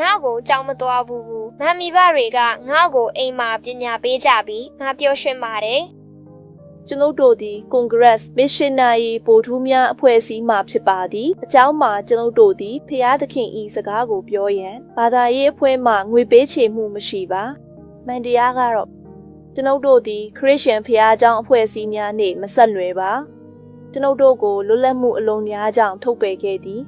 နောက်ကိုကြောင်မသွားဘူးငါမိဘတွေကငါ့ကိုအိမ်မှာပညာပေးကြပြီးငါပျော်ရွှင်ပါတယ်ကျွန်ုပ်တို့သည် Congress Missionary ပို့ထူးများအဖွဲ့အစည်းမှဖြစ်ပါသည်အကြောင်းမှာကျွန်ုပ်တို့သည်ဖျားသခင်၏စကားကိုပြောရန်ဘာသာရေးအဖွဲ့မှငွေပေးချေမှုမရှိပါမှန်တရားကတော့ကျွန်ုပ်တို့သည်ခရစ်ယာန်ဖျားเจ้าအဖွဲ့အစည်းများနှင့်မဆက်နွယ်ပါကျွန်ုပ်တို့ကိုလွတ်လပ်မှုအလုံးများကြောင့်ထုတ်ပယ်ခဲ့သည်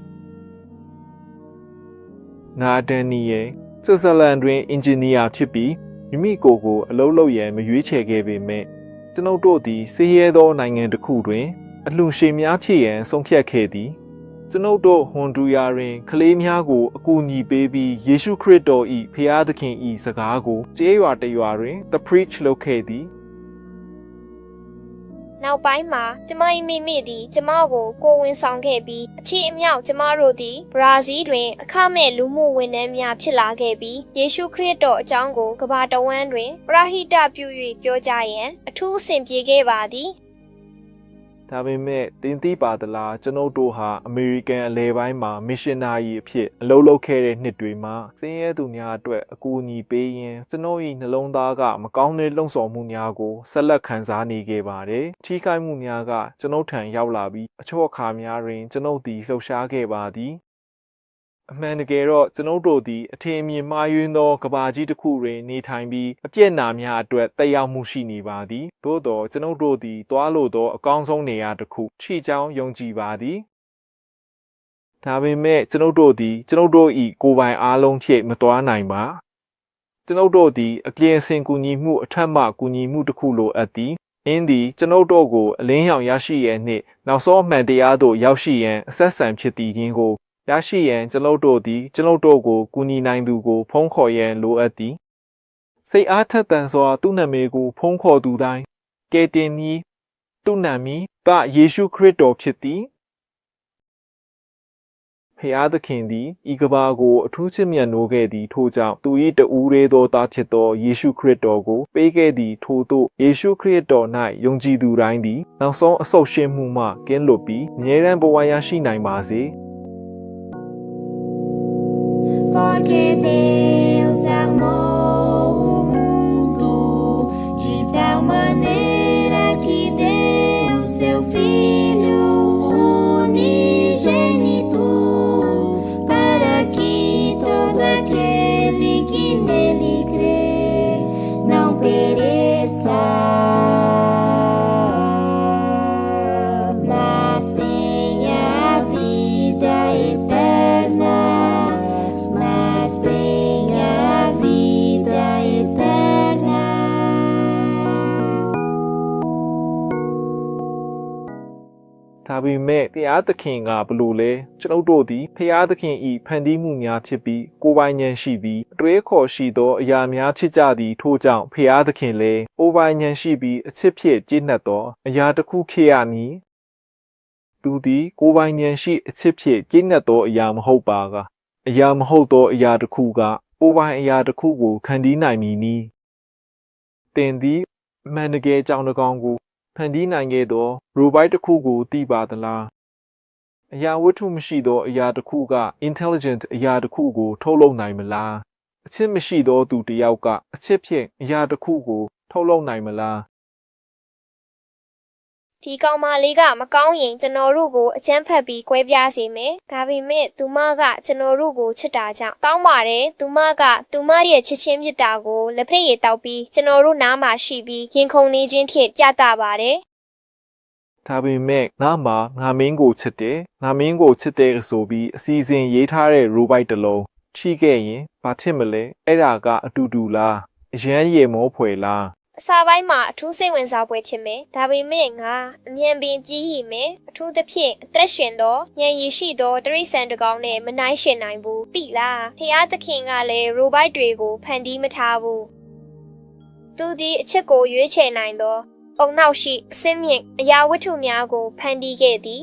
ငါဒန်နီယယ်ဆွစ်ဇာလန်တွင်အင်ဂျင်နီယာဖြစ်ပြီးမိမိကိုယ်ကိုအလုပ်လုပ်ရန်မရွေးချယ်ခဲ့ပေမဲ့ကျွန်ုပ်တို့သည်ဆေးရဲသောနိုင်ငံတစ်ခုတွင်အလှူရှင်များဖြစ်ရန်ဆုံးဖြတ်ခဲ့သည်ကျွန်ုပ်တို့ဟွန်ဒူယာတွင်ကလေးများကိုအကူအညီပေးပြီးယေရှုခရစ်တော်၏ဖျားသခင်၏စကားကိုကျေးရွာတရွာတွင် The Preach လုပ်ခဲ့သည်နောက်ပိုင်းမှာကျမ၏မိမိသည်ကျမကိုကိုဝင်ဆောင်ခဲ့ပြီးအထီးအမြောက်ကျမတို့သည်ဘရာဇီးတွင်အခမဲ့လူမှုဝန်ထမ်းများဖြစ်လာခဲ့ပြီးယေရှုခရစ်တော်အကြောင်းကိုကမ္ဘာတဝန်းတွင်ပရဟိတပြု၍ပြောကြားရန်အထူးအဆင်ပြေခဲ့ပါသည်ဒါပေမဲ့တင်သိပါသလားကျွန်ုပ်တို့ဟာအမေရိကန်အလဲပိုင်းမှာမစ်ရှင်နာရီအဖြစ်အလုပ်လုပ်ခဲ့တဲ့နှစ်တွေမှာစင်းရဲသူများအတွက်အကူအညီပေးရင်းကျွန်ုပ်၏နှလုံးသားကမကောင်းတဲ့လှုံ့ဆော်မှုများကိုဆက်လက်ခံစားနေခဲ့ပါတယ်။ထိခိုက်မှုများကကျွန်ုပ်ထံရောက်လာပြီးအချို့အခါများတွင်ကျွန်ုပ်သည်လှုပ်ရှားခဲ့ပါသည်အမှန်တကယ်တော့ကျွန်ုပ်တို့သည်အထင်အမြင်မှားယွင်းသောကဘာကြီးတစ်ခုတွင်နေထိုင်ပြီးအပြည့်နာများအတွက်တက်ရောက်မှုရှိနေပါသည်သို့သောကျွန်ုပ်တို့သည်တွားလို့သောအကောင်းဆုံးနေရာတစ်ခုရှိကြောင်းယုံကြည်ပါသည်ဒါပေမဲ့ကျွန်ုပ်တို့သည်ကျွန်ုပ်တို့၏ကိုယ်ပိုင်အားလုံးဖြင့်မတွားနိုင်ပါကျွန်ုပ်တို့သည်အကျဉ်းစင်ကူညီမှုအထက်မှကူညီမှုတစ်ခုလိုအပ်သည်အင်းသည်ကျွန်ုပ်တို့ကိုအလင်းရောင်ရရှိရန်နှင့်နောက်ဆုံးအမှန်တရားသို့ရောက်ရှိရန်အဆက်ဆံဖြစ်တည်ခြင်းကိုရရှိရန်ကျွန်ုပ်တို့သည်ကျွန်ုပ်တို့ကိုကူညီနိုင်သူကိုဖုံးခေါ်ရန်လိုအပ်သည်စိတ်အားထက်သန်စွာသူ့နာမည်ကိုဖုံးခေါ်သူတိုင်းကယ်တင်သည်သူ့နာမည်ကယေရှုခရစ်တော်ဖြစ်သည်ဖျားသခင်သည်ဤကဘာကိုအထူးချစ်မြတ်နိုးခဲ့သည်ထို့ကြောင့်သူ၏တဦးတည်းသောသားဖြစ်သောယေရှုခရစ်တော်ကိုပေးခဲ့သည်ထို့သို့ယေရှုခရစ်တော်၌ယုံကြည်သူတိုင်းသည်နောက်ဆုံးအဆုတ်ရှင်းမှုမှကင်းလွတ်ပြီးအမြဲတမ်းဘဝရရှိနိုင်ပါစေPorque Deus amou o mundo de tal maneira que deu seu Filho unigênito para que todo aquele que nele crer não pereça, mas tenha a vida eterna.Tenha a vida eterna ဒါပေမဲ့တရားသခင်ကဘလို့လဲကျွန်ုပ်တို့သည်ဖျားသခင်၏ဖန်တီးမှုများဖြစ်ပြီးကိုယ်ပိုင်ဉာဏ်ရှိပြီးအတွေးခေါ်ရှိသောအရာများချစ်ကြသည်ထို့ကြောင့်ဖျားသခင်လည်းကိုယ်ပိုင်ဉာဏ်ရှိပြီးအချစ်ဖြင့်ကြည်နှက်သောအရာတစ်ခုဖြစ်ရမည်သူသည်ကိုယ်ပိုင်ဉာဏ်ရှိအချစ်ဖြင့်ကြည်နှက်သောအရာမဟုတ်ပါကအရာမဟုတ်သောအရာတစ်ခုကကိုယ်ပိုင်အရာတစ်ခုကိုခံတီးနိုင်မည်နီတင်သည်မှန်တကယ်ကြောင်တစ်ကောင်ကိုဖန်တီးနိုင်ခဲ့သောရိုဘိုက်တစ်ခုကိုသိပါသလားအရာဝတ္ထုမရှိသောအရာတစ်ခုက intelligent အရာတစ်ခုကိုထုတ်လုပ်နိုင်မလားအချစ်မရှိသောသူတစ်ယောက်ကအချစ်ဖြင့်အရာတစ်ခုကိုထုတ်လုပ်နိုင်မလားဒီကောင်မလေးကမကောင်းရင်ကျွန်တော်တို့ကိုအချမ်းဖက်ပြီးကွဲပြားစေမယ်။ဒါပေမဲ့သူမကကျွန်တော်တို့ကိုချစ်တာကြောင့်တောင်းပါတယ်။သူမကသူမရဲ့ချစ်ချင်းမြတ်တာကိုလက်ဖက်ရည်တောက်ပြီးကျွန်တော်တို့နားမှာရှိပြီးရင်ခုန်နေခြင်းထက်ပြသပါတယ်။ဒါပေမဲ့ငါမှငါမင်းကိုချစ်တယ်။ငါမင်းကိုချစ်တယ်ဆိုပြီးအစီအစဉ်ရေးထားတဲ့ရိုဘိုက်တစ်လုံးချိခဲ့ရင်ဘာဖြစ်မလဲ။အဲ့ဒါကအတူတူလား။အရန်ရေမောဖွယ်လား။အစာပိုင်းမှာအထူးစိတ်ဝင်စားပွဲဖြစ်မယ်။ဒါပေမဲ့ငါအဉဏ်ပင်ကြီးရည်မယ်။အထူးသဖြင့်အသက်ရှင်သောဉာဏ်ရည်ရှိသောတရိษံတစ်ကောင်နဲ့မနှိုင်းယှဉ်နိုင်ဘူး။သိလား။ဖျားသခင်ကလည်းရိုဘိုက်တွေကိုဖန်တီးမထားဘူး။သူဒီအချက်ကိုရွေးချယ်နိုင်သောအုံနောက်ရှိအစင်းမြင့်အရာဝတ္ထုများကိုဖန်တီးခဲ့သည်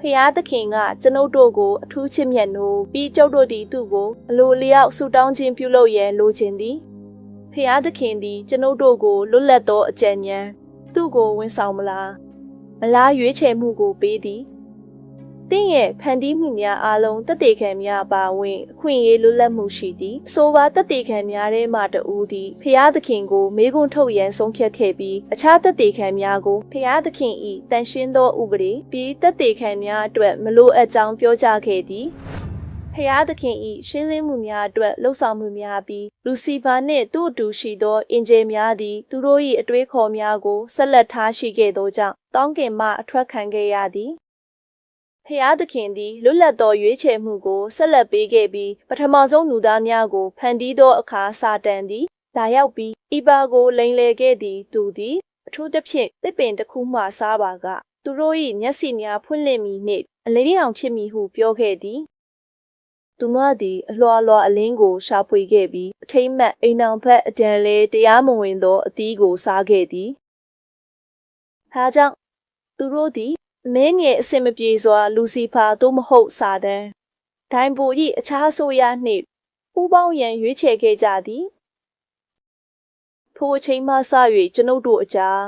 ဖျားသခင်ကကျွန်ုပ်တို့ကိုအထူးချစ်မြတ်နိုးပြီးကျုပ်တို့သည်သူ့ကိုအလိုလျောက်ဆုတောင်းခြင်းပြုလုပ်ရန်လိုချင်သည်ဖျားသခင်သည်ကျွန်ုပ်တို့ကိုလွတ်လပ်သောအကြံဉာဏ်သူ့ကိုဝန်ဆောင်မလားရွေးချယ်မှုကိုပေးသည် တင်းရဲ့ဖန်တီးမှုများအားလုံးတက်တေခံများပါဝင်အခွင့်အရေးလွတ်လပ်မှုရှိသည်အဆိုပါတက်တေခံများထဲမှတဦးသည်ဖျားသခင်ကိုမေးခွန်းထုတ်ရန်ဆုံးဖြတ်ခဲ့ပြီးအခြားတက်တေခံများကိုဖျားသခင်၏တန်ရှင်းသောဥပဒေပြီးတက်တေခံများအတွက်မလိုအပ်ကြောင်းပြောကြားခဲ့သည်ဖျားသခင်၏ရှင်းလင်းမှုများအတွက်လှုပ်ဆောင်မှုများပြီးလူစီဖာနှင့်သူ့အတူရှိသောအင်ဂျင်များသည်သူတို့၏အတွေးခေါ်များကိုဆက်လက်ထားရှိခဲ့သောကြောင့်တောင်းကင်မှအထွက်ခံခဲ့ရသည်ဖျားသခင်သည်လွတ်လပ်သောရွေးချယ်မှုကိုဆက်လက်ပေးခဲ့ပြီးပထမဆုံးလူသားများကိုဖန်တီးသောအခါစာတန်သည်လာရောက်ပြီးဤပါကိုလိမ်လည်ခဲ့သည်သူသည်အထူးသဖြင့်တစ်ပင်တစ်ခုမှစားပါကသူတို့၏မျက်စိများဖွင့်လှစ်မည်နှင့်အလေးအောင်ချစ်မည်ဟုပြောခဲ့သည်သူမသည်အလွှာလွှာအလင်းကိုရှာဖွေခဲ့ပြီးအထိမ့်မှတ်အိမ်အောင်ဖက်အတန်လဲတရားမဝင်သောအသီးကိုစားခဲ့သည်။ဒါကြောင့်သူတို့သည်မင်းငယ်အစင်မပြေစွာလူစီဖာသို့မဟုတ်စာတန်ဒိုင်ပို၏အခြားဆိုရနှင့်ပူးပေါင်းရန်ရွေးချယ်ခဲ့ကြသည်။ထိုအချိန်မှစ၍ကျွန်ုပ်တို့အကြား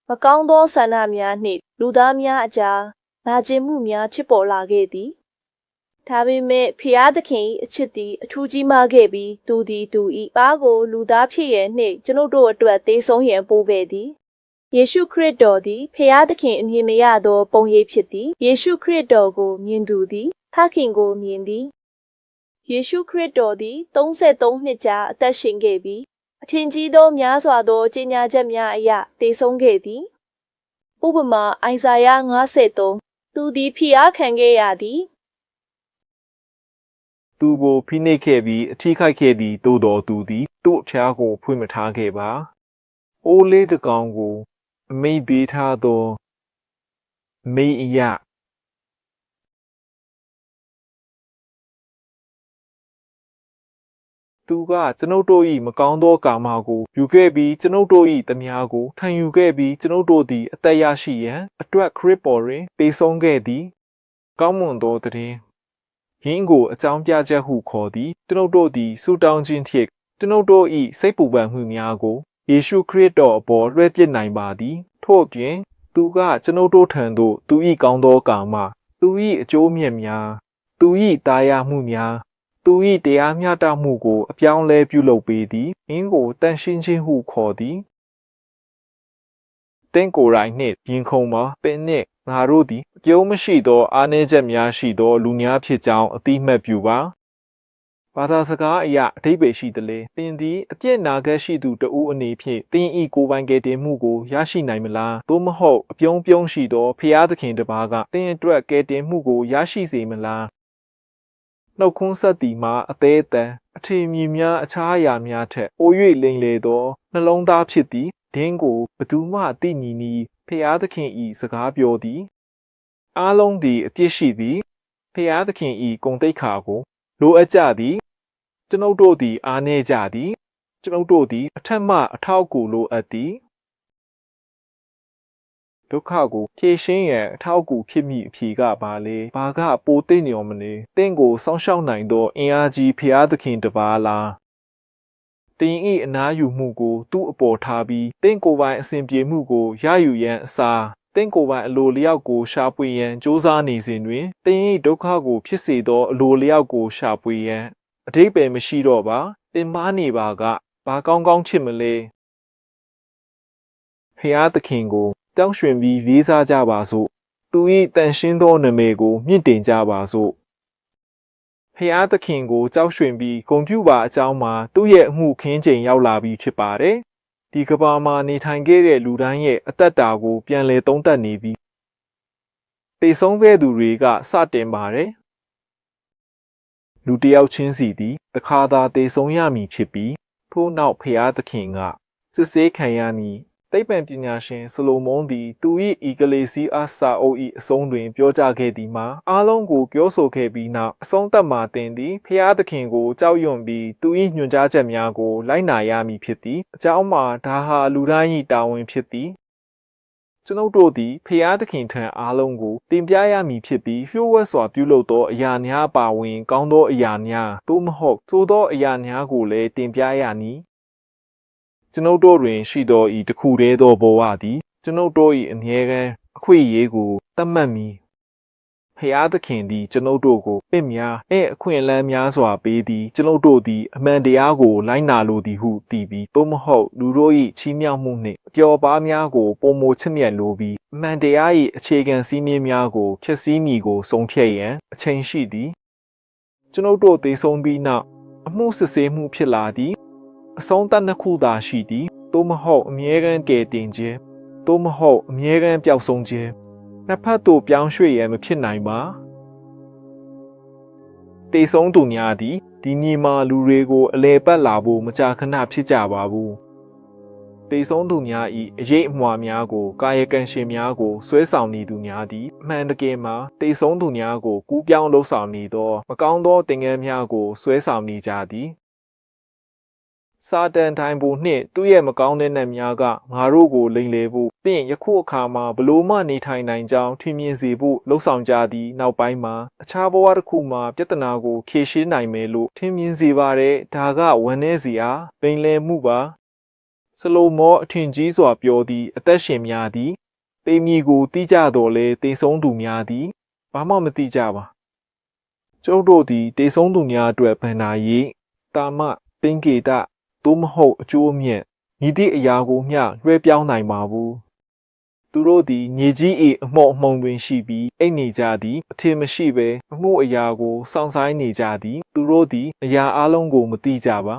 မကောင်းသောဆန္ဒများနှင့်လူသားများအကြားနာကျင်မှုများဖြစ်ပေါ်လာခဲ့သည်။ဒါပေမဲ့ဖျားသခင်၏အချစ်သည်အထူးကြီးမားခဲ့ပြီးသူသည်သူ၏သားကိုလူသားဖြစ်ရန်နှင့်ကျွန်ုပ်တို့အတွက်သေဆုံးရန်ပို့ခဲ့သည်ယေရှုခရစ်တော်သည်ဖျားသခင်အမြင်မရသောပုံရိပ်ဖြစ်သည်ယေရှုခရစ်တော်ကိုမြင်သူသည်ဖခင်ကိုမြင်သည်ယေရှုခရစ်တော်သည်33နှစ်ကြာအသက်ရှင်ခဲ့ပြီးအထင်ကြီးသောများစွာသောကြေညာချက်များအရသေဆုံးခဲ့သည်ဥပမာအိုင်ဇာယ53သူသည်ဖျားခံခဲ့ရသည်သူကိုဖိနှိပ်ခဲ့ပြီးအထီးခိုက်ခဲ့သည်သို့တော်သူသည်သူ့အဖျားကိုဖွင့်မထားခဲ့ပါ။အိုးလေးတစ်ကောင်ကိုအမိန့်ပေးထားသောမိအယသူကကျွန်ုပ်တို့၏မကောင်းသောကာမကိုယူခဲ့ပြီးကျွန်ုပ်တို့၏တမယာကိုထံယူခဲ့ပြီးကျွန်ုပ်တို့သည်အသက်ရရှိရန်အတွက်ခရစ်ပေါ်တွင်ပေးဆုံးခဲ့သည်။ကောင်းမွန်သောသခင်ယင်းကိုအကြောင်းပြချက်ဟုခေါ်သည်ကျွန်ုပ်တို့သည်ဆုတောင်းခြင်းဖြင့်ကျွန်ုပ်တို့၏စိတ်ပူပန်မှုများကိုယေရှုခရစ်တော်အပေါ်လွှဲပစ်နိုင်ပါသည်ထို့ပြင်သူကကျွန်ုပ်တို့ထံသို့သူ၏ကောင်းသောကာမသူ၏အကျိုးမြတ်များသူ၏တာယာမှုများသူ၏တရားမျှတမှုကိုအပြောင်းလဲပြုလုပ်ပေးသည်ယင်းကိုတန်ရှင်းခြင်းဟုခေါ်သည်သင်ကိုယ်တိုင်နှင့်ရင်ခုန်ပါပင်နှင့်ငါတို့သည်အကျိုးမရှိသောအားနည်းချက်များရှိသောလူများဖြစ်ကြောင်းအသိမှတ်ပြုပါဘာသာစကားအရအဓိပ္ပာယ်ရှိသည်လေသင်သည်အပြစ်နာခဲ့ရှိသူတဦးအနေဖြင့်သင်၏ကိုယ်ပိုင်ကယ်တင်မှုကိုရရှိနိုင်မလားသို့မဟုတ်အပြုံးပြုံးရှိသောဖျားသခင်တစ်ပါးကသင်အတွက်ကယ်တင်မှုကိုရရှိစေမလားနှုတ်ခွန်းဆက်သည်မှာအသေးအတန်အထင်မြင်များအခြားအရာများထက်ပို၍လိမ်လည်သောနှလုံးသားဖြစ်သည်ဒင်းကိုဘသူမှသိညီနီဖျားသခင်၏စကားပြောသည်အားလုံးသည်အပြစ်ရှိသည်ဖျားသခင်၏ဂုဏ်သိက္ခာကိုလိုအပ်ကြသည်ကျွန်ုပ်တို့သည်အားနည်းကြသည်ကျွန်ုပ်တို့သည်အထက်မှအထောက်အကူလိုအပ်သည်ဒုက္ခကိုဖြေရှင်းရန်အထောက်အကူဖြစ်မိအဖြေကပါလေဘာကပိုသိနေရောမလဲတင့်ကိုစောင့်ရှောက်နိုင်သောအင်အားကြီးဖျားသခင်တစ်ပါးလားတင်၏အနားယူမှုကိုသူ့အပေါ်ထားပြီးတင့်ကိုယ်ပိုင်အစဉ်ပြေမှုကိုရယူရန်အစားတင့်ကိုယ်ပိုင်အလိုလျောက်ကိုရှာဖွေရန်စ조사နေစဉ်တွင်တင်၏ဒုက္ခကိုဖြစ်စေသောအလိုလျောက်ကိုရှာဖွေရန်အဓိပ္ပာယ်မရှိတော့ပါတင်မားနေပါကဘာကောင်းကောင်းချစ်မလဲဖျားသခင်ကိုတောင်းရွှင်ပြီးရေးစားကြပါစို့သူ၏တန်ရှင်းသောနာမည်ကိုမြင့်တင်ကြပါစို့ဖျားသခင်ကိုကြောက်ရွှင်ပြီးဂုဏ်ပြုပါအကြောင်းမှာသူ့ရဲ့အမှုခင်းချိန်ရောက်လာပြီးဖြစ်ပါတယ်ဒီကမ္ဘာမှာနေထိုင်ခဲ့တဲ့လူတိုင်းရဲ့အသက်တာကိုပြန်လည်သုံးသပ်နေပြီးသေဆုံးခဲ့သူတွေကစတင်ပါတယ်လူတစ်ယောက်ချင်းစီသည်တခါသာသေဆုံးရမည်ဖြစ်ပြီးထို့နောက်ဖျားသခင်ကစစ်ဆေးခံရမည်သိပ္ပံပညာရှင်ဆလိုမုန်သည်သူ၏ဤကလေးစီအားစာအုပ်၏အဆုံးတွင်ပြောကြားခဲ့သည်မှာအားလုံးကိုပြောဆိုခဲ့ပြီးနောက်အဆုံးသတ်မှာတင်သည်ဖျားသခင်ကိုကြောက်ရွံ့ပြီးသူ၏ညွှန်ကြားချက်များကိုလိုက်နာရမည်ဖြစ်သည်အကြောင်းမှာဒါဟာလူတိုင်း၏တာဝန်ဖြစ်သည်ကျွန်ုပ်တို့သည်ဖျားသခင်ထံအားလုံးကိုတင်ပြရမည်ဖြစ်ပြီးလျှို့ဝှက်စွာပြုလုပ်သောအရာများပါဝင်ကောင်းသောအရာများသို့မဟုတ်သို့သောအရာများကိုလည်းတင်ပြရမည်ကျွန်ုပ်တို့တွင်ရှိသောဤတစ်ခုတည်းသောဘဝသည်ကျွန်ုပ်တို့၏အမြဲတမ်းအခွင့်အရေးကိုသတ်မှတ်မည်ဖ ဖျားသခင်သည်ကျွန်ုပ်တို့ကိုပင့်များအခွင့်အလမ်းများစွာပေးသည်ကျွန်ုပ်တို့သည်အမှန်တရားကိုလိုက်နာလိုသည်ဟုတည်ပြီးသို့မဟုတ်လူတို့၏ချီးမြှောက်မှုနှင့်အပျော်ပါးများကိုပုံမိုချစ်မြတ်လိုပြီးအမှန်တရား၏အခြေခံစည်းမျဉ်းများကိုဖျက်ဆီးမည်ကိုဆုံးဖြတ်ရန်အချိန်ရှိသည်ကျွန်ုပ်တို့သေဆုံးပြီးနောက်အမှုစစ်ဆေးမှုဖြစ်လာသည်အဆုံးသတ်နှစ်ခုသာရှိသည်သို့မဟုတ်အမြဲတမ်းကယ်တင်ခြင်းသို့မဟုတ်အမြဲတမ်းပျောက်ဆုံးခြင်းနှစ်ဖက်သို့ပြောင်းရွှေ့ရန်မဖြစ်နိုင်ပါတေဆုံးသူများသည်ဒီညီမလူတွေကိုအလဲပတ်လာဖို့မကြာခဏဖြစ်ကြပါဘူးတေဆုံးသူများ၏အရေးအမွာများကိုကာယကံရှင်များကိုဆွဲဆောင်နေသူများသည်အမှန်တကယ်မှာတေဆုံးသူများကိုကူးပြောင်းလှုပ်ဆောင်နေသောမကောင်းသောသင်္ကန်းများကိုဆွဲဆောင်နေကြသည်စာတန်ထိုင်ဖို့နှင့်သူ့ရဲ့မကောင်းတဲ့နတ်များကငါတို့ကိုလိမ်လည်ဖို့တင့်ယခုအခါမှာဘလို့မှနေထိုင်နိုင်ကြောင်းထင်မြင်စေဖို့လှုပ်ဆောင်ကြသည်နောက်ပိုင်းမှာအခြားဘဝတစ်ခုမှာပြဿနာကိုဖြေရှင်းနိုင်မယ်လို့ထင်မြင်စေပါတဲ့ဒါကဝမ်းနည်းစရာပိန်လည်မှုပါစလိုမောအထင်ကြီးစွာပြောသည့်အသက်ရှင်များသည်ပေမီကိုတီးကြတော့လေတေဆုံးသူများသည်ဘာမှမသိကြပါကျုပ်တို့သည်တေဆုံးသူများအတွက်ဗန္ဒာရေးတာမပင်ကေတသို့မဟုတ်အကျိုးအမြတ်ညီသည့်အရာကိုမျှလွှဲပြောင်းနိုင်ပါဘူးသူတို့သည်ညီကြီး၏အမော့အမှုန်တွင်ရှိပြီးအိတ်နေကြသည်အထင်မရှိဘဲအမှုအရာကိုစောင့်ဆိုင်နေကြသည်သူတို့သည်အရာအလုံးကိုမသိကြပါ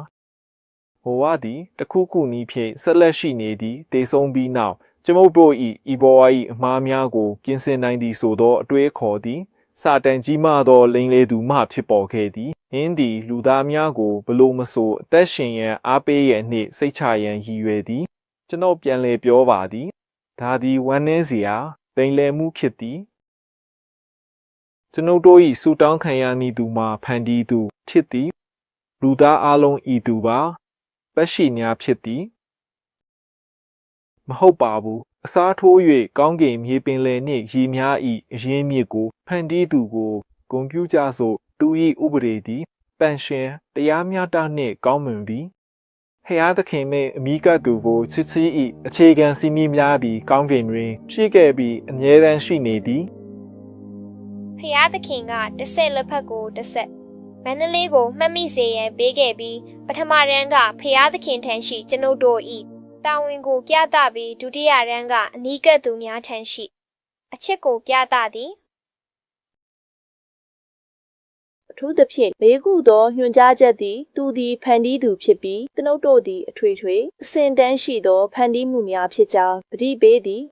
ဘဝသည်တစ်ခုခုနည်းဖြင့်ဆက်လက်ရှိနေသည်တေဆုံးပြီးနောက်ကျွန်ုပ်တို့၏ဤဘဝ၏အမှားများကိုပြင်ဆင်နိုင်သည်ဆိုသောအတွေးခေါ်သည်စာတန်ကြီးမှသောလိမ်လေသူမှဖြစ်ပေါ်ခဲ့သည်ဟင်းသည်လူသားများကိုဘလို့မဆိုအသက်ရှင်ရန်အားပေးရန်နှင့်စိတ်ချရန်ရည်ရွယ်သည်ကျွန်ုပ်ပြန်လည်ပြောပါသည်ဒါသည်ဝမ်းနည်းစရာလိမ်လည်မှုဖြစ်သည်ကျွန်ုပ်တို့၏ဆူတောင်းခံရမည်သူမှာဖန်တီးသူဖြစ်သည်လူသားအလုံးဤသူပါပတ်ရှိများဖြစ်သည်မဟုတ်ပါဘူးအစားထိုး၍ကောင်းကင်မြေပင်လယ်နှင့်ရေများ၏အရင်းမြစ်ကိုဖန်တီးသူကိုဂုဏ်ပြုကြစို့သူ၏ဥပဒေသည်ပန်ရှင်တရားမျှတနှင့်ကောင်းမွန်သည်ဖျားသခင်မဲ့အမိကသူကိုချစ်ချီ၏အခြေခံစည်းမျဉ်းများပြီးကောင်းကင်တွင်ရှိခဲ့ပြီးအမြဲတမ်းရှိနေသည်ဖျားသခင်ကတစ်ဆက်လက်ဖက်ကိုတစ်ဆက်မန္တလေးကိုမှတ်မိစေရန်ပေးခဲ့ပြီးပထမရန်ကဖျားသခင်ထံရှိကျွန်ုပ်တို့၏တာဝန်ကိုပြသပြီးဒုတိယရန်ကအနီးကပ်သူများထံရှိအချစ်ကိုပြသသည်အထူးသဖြင့်မေကုသောညွှန်ကြားချက်သည်သူသည်ဖန်တီးသူဖြစ်ပြီးကျွန်ုပ်တို့သည်အထွေထွေအစဉ်တန်းရှိသောဖန်တီးမှုများဖြစ်ကြောင်းပဋိပေးသည်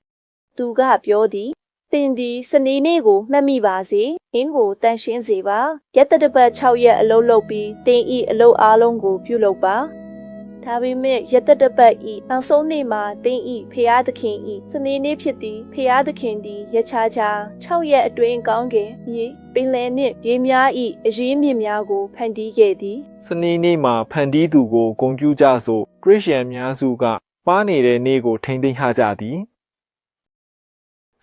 သူကပြောသည်သင်သည်စနေနေ့ကိုမှတ်မိပါစေအင်းကိုတန်ရှင်းစေပါရက်တပတ်6ရက်အလုပ်လုပ်ပြီးသင်၏အလုပ်အားလုံးကိုပြုလုပ်ပါဒါပေမဲ့ရက်တပတ်၏နောက်ဆုံးနေ့မှာသင်၏ဖျားသခင်၏စနေနေ့ဖြစ်သည်ဖျားသခင်သည်ရက်ခြား6ရက်အတွင်းကောင်းကင်မြေပင်လယ်နှင့်ရေများ၏အရင်းမြစ်များကိုဖန်တီးခဲ့သည်စနေနေ့မှာဖန်တီးသူကိုဂုဏ်ပြုကြစို့ခရစ်ယာန်များစုကပါနေတဲ့နေ့ကိုထိန်းသိမ်းထားကြသည်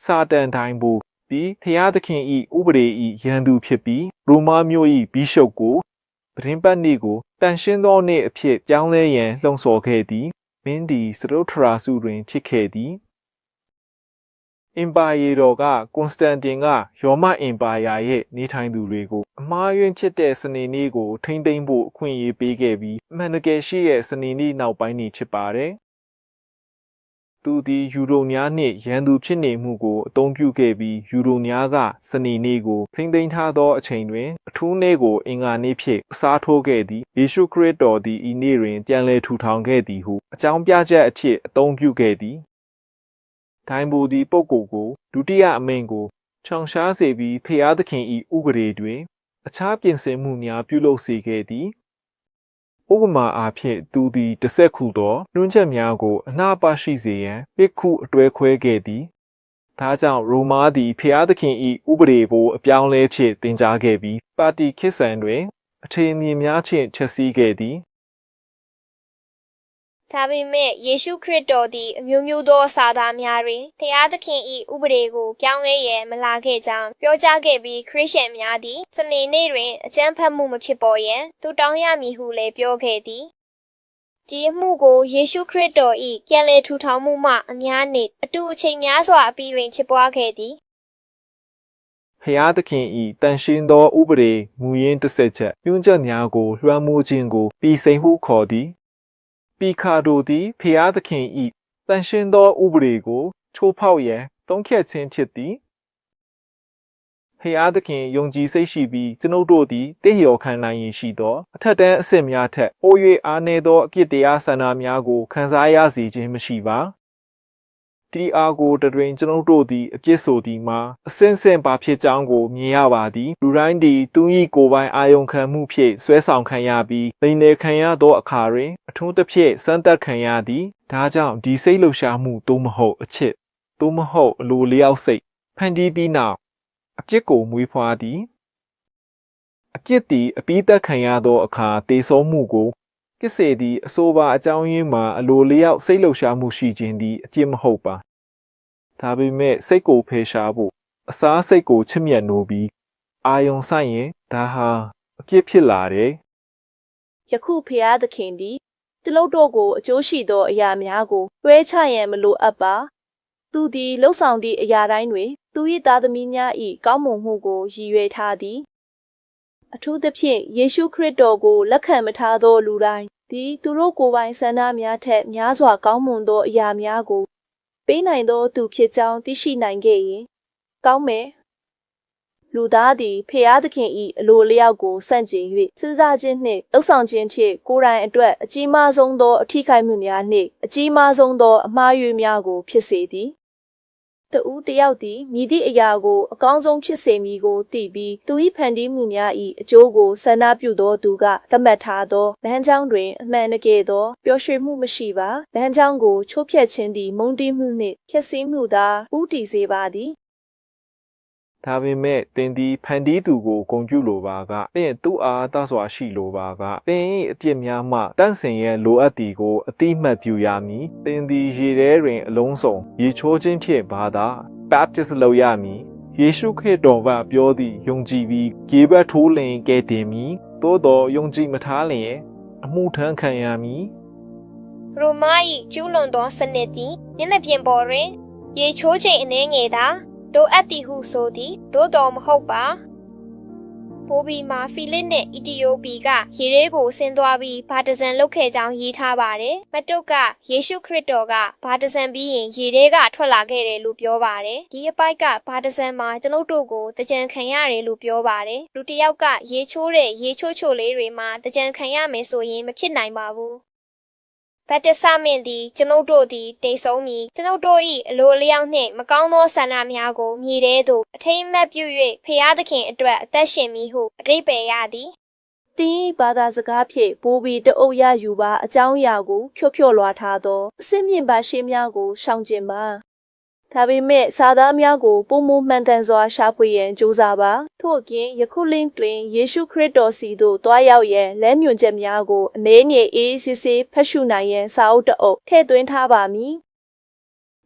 စာတန်တိုင်းဘူးပြီးဖျားသခင်၏ဥပဒေ၏ရန်သူဖြစ်ပြီးရိုမာမျိုး၏ဘီရှုပ်ကိုသတင်းပတ်နေ့ကိုတန်ရှင်းသောနေ့အဖြစ်ပြောင်းလဲရန်လှုံ့ဆော်ခဲ့သည်မင်းသည်စရုထရာစုတွင်ဖြစ်ခဲ့သည်အင်ပါယေတော်ကကွန်စတန်တင်ကရောမအင်ပါယာရဲ့နေထိုင်သူတွေကိုအမှားယွင်းဖြစ်တဲ့စနေနေ့ကိုထိမ့်သိမ်းဖို့အခွင့်အရေးပေးခဲ့ပြီးအမှန်တကယ်ရှိရဲ့စနေနေ့နောက်ပိုင်းနေဖြစ်ပါတယ်သူသည်ယူရိုများနှင့်ရန်သူဖြစ်နေမှုကိုအသုံးပြုခဲ့ပြီးယူရိုများကစနေနေ့ကိုထိမ့်သိမ်းထားသောအချိန်တွင်အထူးနေ့ကိုအင်္ဂါနေ့ဖြင့်အစားထိုးခဲ့သည်ယေရှုခရစ်တော်သည်ဤနေ့တွင်ပြန်လည်ထူထောင်ခဲ့သည်ဟုအကြောင်းပြချက်အဖြစ်အသုံးပြုခဲ့သည်ဒိုင်ဘူဒီပုဂ္ဂိုလ်ကိုဒုတိယအမိန့်ကိုချောင်ရှားစေပြီးဖျားသခင်၏ဥပဒေတွင်အခြားပြင်ဆင်မှုများပြုလုပ်စေခဲ့သည်ဥပမာအားဖြင့်သူသည်တစ်ဆက်ခုသောနှွှန်းချက်များကိုအနှာပါရှိစေရန်ပိတ်ခုအတွဲခွဲခဲ့သည်ဒါကြောင့်ရိုမားသည်ဖျားသခင်၏ဥပဒေကိုအပြောင်းလဲချစ်တင်ကြားခဲ့ပြီးပါတီခစ်ဆန်တွင်အခြေအနေများဖြင့်ချက်စီးခဲ့သည်ဒါပေမဲ့ယေရှုခရစ်တော်သည်အမျိုးမျိုးသောစာသားများတွင်ဖျားသခင်၏ဥပဒေကိုပြောင်းလဲရန်မလာခဲ့ကြောင်းပြောကြားခဲ့ပြီးခရစ်ယာန်များသည်စနေနေ့တွင်အကြမ်းဖက်မှုမဖြစ်ပေါ်ရန်သူတောင်းရမည်ဟုလည်းပြောခဲ့သည်ဒီအမှုကိုယေရှုခရစ်တော်၏ပြန်လည်ထူထောင်မှုမှအများနှင့်အတူအချိန်များစွာအပြီးတွင်ဖြစ်ပွားခဲ့သည် ဖျားသခင်ဤတန်ရှင်းသောဥပဒေမူရင်းတစ်ဆက်ချက်ညွှန်ချက်များကိုလွှမ်းမိုးခြင်းကိုပြည်စိန်ဟုခေါ်သည်ปีခါတို့သည်ဖျားသခင်ဤတန်ရှင်းသောဥပဒေကိုချိုးဖောက်ရန်တုံးခတ်ခြင်းဖြစ်သည်ဖျားသခင်ယုံကြည်စိတ်ရှိပြီးကျွန်ုပ်တို့သည်တည်လျော်ခံနိုင်ရရှိသောအထက်တန်းအဆင့်များထက်ပို၍အားနည်းသောအပြစ်တရားဆန္ဒများကိုခံစားရစေခြင်းမရှိပါဒီအားကိုတတွင်ကျွန်ုပ်တို့သည်အပြစ်ဆိုသည်မှာအစင်းစင်ပါဖြစ်ကြောင်းကိုမြင်ရပါသည်လူတိုင်းသည်သူ၏ကိုယ်ပိုင်အာယုံခံမှုဖြင့်ဆွဲဆောင်ခံရပြီးလိန်လေခံရသောအခါတွင်အထူးသဖြင့်စမ်းသပ်ခံရသည်ဒါကြောင့်ဒီစိတ်လှုပ်ရှားမှုသို့မဟုတ်အချစ်သို့မဟုတ်အလိုလျောက်စိတ်ဖန်တီးပြီးနောက်အပြစ်ကိုမွေးဖွားသည်အပြစ်သည်အပြီးသက်ခံရသောအခါတေဆုံးမှုကိုကိစ္စသည်အဆိုပါအကြောင်းရင်းမှာအလိုလျောက်စိတ်လှုပ်ရှားမှုရှိခြင်းသည်အပြစ်မဟုတ်ပါဒါပေမဲ့စိတ်ကိုဖယ်ရှားဖို့အစားစိတ်ကိုချစ်မြတ်နိုးပြီးအာယုံဆိုင်ရင်ဒါဟာအပြစ်ဖြစ်လာတယ်ယခုဖျားသခင်သည်ကျွန်ုပ်တို့ကိုအကျိုးရှိသောအရာများကိုတွဲချရန်မလိုအပ်ပါသူသည်လှုပ်ဆောင်သည့်အရာတိုင်းတွင်သူ၏သားသမီးများ၏ကောင်းမွန်မှုကိုရည်ရွယ်ထားသည်အထူးသဖြင့်ယေရှုခရစ်တော်ကိုလက်ခံမထားသောလူတိုင်းသည်သူတို့ကိုယ်ပိုင်ဆန္ဒများထက်များစွာကောင်းမွန်သောအရာများကိုပေးနိုင်သောသူဖြစ်ကြောင်းသိရှိနိုင်ခဲ့ရင်ကောင်းမယ်လူသားသည်ဖျားသခင်၏အလိုလျောက်ကိုစန့်ကျင်၍စဉ်းစားခြင်းနှင့်လှုပ်ဆောင်ခြင်းဖြင့်ကိုယ်တိုင်အတွက်အကြီးမားဆုံးသောအထိခိုက်မှုများနှင့်အကြီးမားဆုံးသောအမှားယွင်းများကိုဖြစ်စေသည်တဦးတယောက်သည်မြည်သည့်အရာကိုအကောင်းဆုံးဖြစ်စေမည်ကိုသိပြီးသူ၏ဖန်တီးမှုများ၏အကျိုးကိုဆန္ဒပြုသောသူကသတ်မှတ်ထားသောလမ်းကြောင်းတွင်အမှန်တကယ်သောပျော်ရွှင်မှုမရှိပါလမ်းကြောင်းကိုချိုးဖျက်ခြင်းသည်မုန်းတီးမှုနှင့်ဖျက်ဆီးမှုသာဥတည်စေပါသည်ဒါပေမဲ့တင်သည်ဖန်တီးသူကိုဂုဏ်ပြုလိုပါကပြင်သူ့အားသစွာရှိလိုပါကပင်၏အပြစ်များမှတန့်စင်ရဲ့လိုအပ်သည်ကိုအတိမတ်ပြုရမည်ပင်သည်ရေထဲတွင်အလုံးစုံရေချိုးခြင်းဖြင့်ဘာသာ baptist လုပ်ရမည်ယေရှုခရစ်တော်ကပြောသည့်ယုံကြည်ပြီးရေဘက်ထိုးလင်ကဲ့တင်မည်သို့တော်ယုံကြည်မထားလျင်အမှုထမ်းခံရမည်ရိုမာ၏ကျူးလွန်သောစနစ်သည်မျက်နှာပြင်ပေါ်တွင်ရေချိုးချိန်အနည်းငယ်သာလိုအပ်သည်ဟုဆိုသည်သို့တော်မဟုတ်ပါပိုဘီမှာဖီလစ်နှင့်အီတီယိုပီကရေထဲကိုဆင်းသွားပြီးဘာတဇန်လုပ်ခဲ့ကြောင်းရေးထားပါတယ်မတုတ်ကယေရှုခရစ်တော်ကဘာတဇန်ပြီးရင်ရေထဲကထွက်လာခဲ့တယ်လို့ပြောပါတယ်ဒီအပိုက်ကဘာတဇန်မှာကျွန်ုပ်တို့ကိုတကြံခံရတယ်လို့ပြောပါတယ်လူတစ်ယောက်ကရေချိုးတဲ့ရေချိုးလေးတွေမှာတကြံခံရမယ်ဆိုရင်မဖြစ်နိုင်ပါဘူးဘတ်တဆမင်းသည်ကျွန်ုပ်တို့သည်တိတ်ဆုံးမည်ကျွန်ုပ်တို့၏အလိုလျောက်နှင့်မကောင်းသောဆန္ဒများကိုမြေထဲသို့အထိမ်းအမှတ်ပြု၍ဖျားသခင်အတွက်အသက်ရှင်မည်ဟုအဓိပ္ပာယ်ရသည်တင်းဘာသာစကားဖြင့်ပိုးပြီးတအုပ်ရယူပါအကြောင်းအရာကိုဖြော့လွှာထားသောအစစ်မြင့်ပါရှင်းများကိုရှောင်ကျဉ်ပါဒါပေမဲ့စာသားများကိုပုံမမှန်တန်စွာရှာဖွေရန်ကြိုးစားပါထို့အပြင်ယခုလင်းတွင်ယေရှုခရစ်တော်စီသို့တွားရောက်ရန်လမ်းညွှန်ချက်များကိုအနည်းငယ်အေးစစ်စစ်ဖတ်ရှုနိုင်ရန်စာအုပ်တအုပ်ထည့်သွင်းထားပါမည်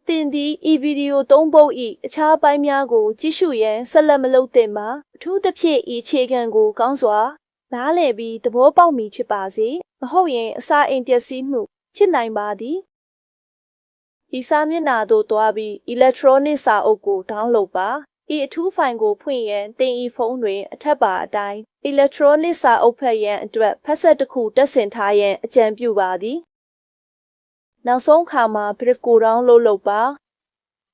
သင်သည်ဤဗီဒီယို၃ပုဒ်၏အခြားပိုင်းများကိုကြည့်ရှုရန်ဆက်လက်မလုပ်သင့်ပါအထူးသဖြင့်ဤခြေခံကိုကောင်းစွာနားလည်ပြီးသဘောပေါက်မည်ဖြစ်ပါစေမဟုတ်ရင်အစာအိမ်ပျက်စီးမှုဖြစ်နိုင်ပါသည်ဤစာမျက်နှာသို့တွားပြီး electronic စာအုပ်ကို download ပါဤအထူးဖိုင်ကိုဖွင့်ရန်သင်ဤဖုန်းတွင်အထက်ပါအတိုင်း electronic စာအုပ်ဖတ်ရန်အတွက်ဖတ်ဆက်တစ်ခုတက်ဆင်ထားရန်အကြံပြုပါသည်နောက်ဆုံးခါမှာ brief ကို download လုပ်ပါ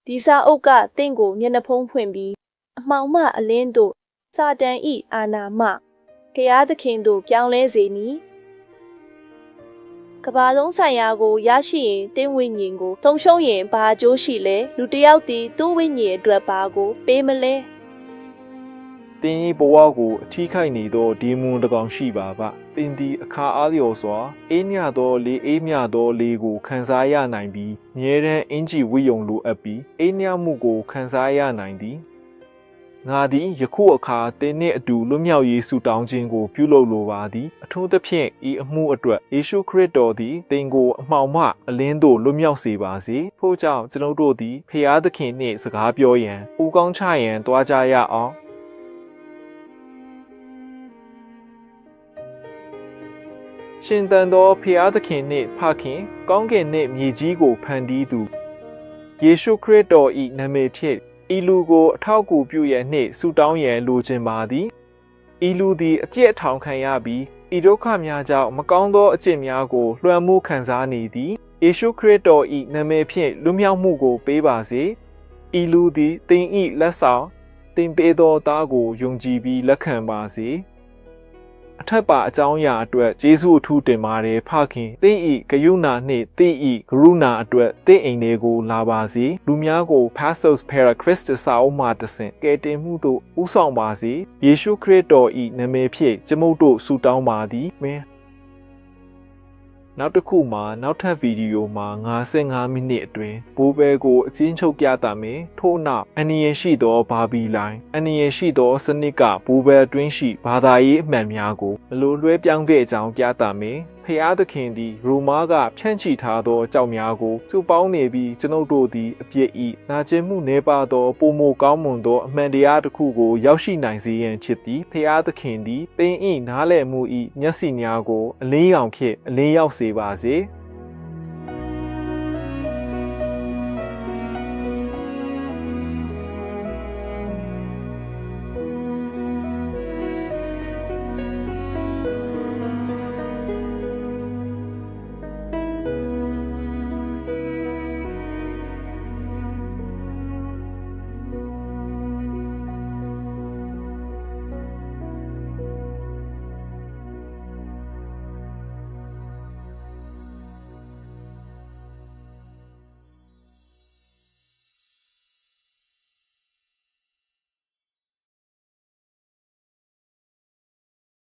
ဒီစာအုပ်ကသင်ကိုမျက်နှာဖုံးဖွင့်ပြီးအမှောင်မှအလင်းသို့စာတန်ဤအာနာမှဖျားသခင်သို့ပြောင်းလဲစေမည်ကဘာလုံးဆိုင်ရာကိုရရှိရင်တင်းဝိညာဉ်ကိုသုံးရှုံးရင်ဘာအကျိုးရှိလဲလူတစ်ယောက်သည်သူ့ဝိညာဉ်အတွက်ဘာကိုပေးမလဲတင်းဤဘဝကိုအထီးခိုက်နေသောဒီမွန်တကောင်ရှိပါကပင်သည်အခါအားလျော်စွာအေးမြသောလေအေးမြသောလေကိုခံစားရနိုင်ပြီးမြဲတမ်းအင်ဂျီဝိယုံလိုအပ်ပြီးအေးမြမှုကိုခံစားရနိုင်သည်ငါသည်ယခုအခါတင်းနှင့်အတူလွတ်မြောက်ရေးဆုတောင်းခြင်းကိုပြုလုပ်လိုပါသည်အထူးသဖြင့်ဤအမှုအတွက်ယေရှုခရစ်တော်သည်သင်ကိုအမှောင်မှအလင်းသို့လွတ်မြောက်စေပါစေထို့ကြောင့်ကျွန်ုပ်တို့သည်ဖျားသခင်နှင့်စကားပြောရန်ပူကောင်းချရန်တွားကြရအောင်ရှင်သန်သောဖျားသခင်နှင့်ဖခင်ကောင်းကင်နှင့်မြေကြီးကိုဖန်တီးသူယေရှုခရစ်တော်၏နာမည်ဖြင့် ဤလူကိုအထောက်အကူပြုရန်နှင့်ဆုတောင်းရန်လိုချင်ပါသည်ဤလူသည်အကျင့်ထောင်ခံရပြီးဤဒုက္ခများကြောင့်မကောင်းသောအကျင့်များကိုလွှမ်းမိုးခံစားနေသည်ယေရှုခရစ်တော်၏နာမည်ဖြင့်လွတ်မြောက်မှုကိုပေးပါစေဤလူသည်သင်၏လက်ဆောင်သင်ပေးသောသားကိုယုံကြည်ပြီးလက်ခံပါစေအထက်ပါအကြောင်းအရာအတွက်ယေရှုအထူးတင်ပါတယ်ဖခင်သင်၏ဂရုဏာနှင့်သင်၏ကရုဏာအတွက်သင်အိမ်လေးကိုလာပါစေလူများကို Passos Para Christus စာအုပ်မှတဆင့်ကယ်တင်မှုသို့ဦးဆောင်ပါစေယေရှုခရစ်တော်၏နာမည်ဖြင့်ကျွန်ုပ်တို့ဆုတောင်းပါသည်အာမင်နောက်တစ်ခုမှာနောက်ထပ်ဗီဒီယိုမှာ55မိနစ်အတွင်းဘိုးဘဲကိုအချင်းချုပ်ပြတာမယ်ထို့နောက်အနည်းရှိသောဘာဘီလိုင်းအနည်းရှိသောစနစ်ကဘိုးဘဲအတွင်းရှိဘာသာရေးအမှန်များကိုဘလို့လွှဲပြောင်းခဲ့အကြောင်းပြတာမယ်ဖျားသခင်သည်ရိုမားကဖြန့်ချီထားသောကြောက်များကိုစုပေါင်းနေပြီးကျွန်ုပ်တို့သည်အပြစ်ဤနာကျင်မှုနေပါသောပုံမိုကောင်းမွန်သောအမှန်တရားတစ်ခုကိုရောက်ရှိနိုင်စေရန်ဖြစ်သည်ဖျားသခင်သည်သင်၏နားလည်မှု၏မျက်စိများကိုအလင်းရောင်ဖြင့်အလင်းရောက်စေပါစေ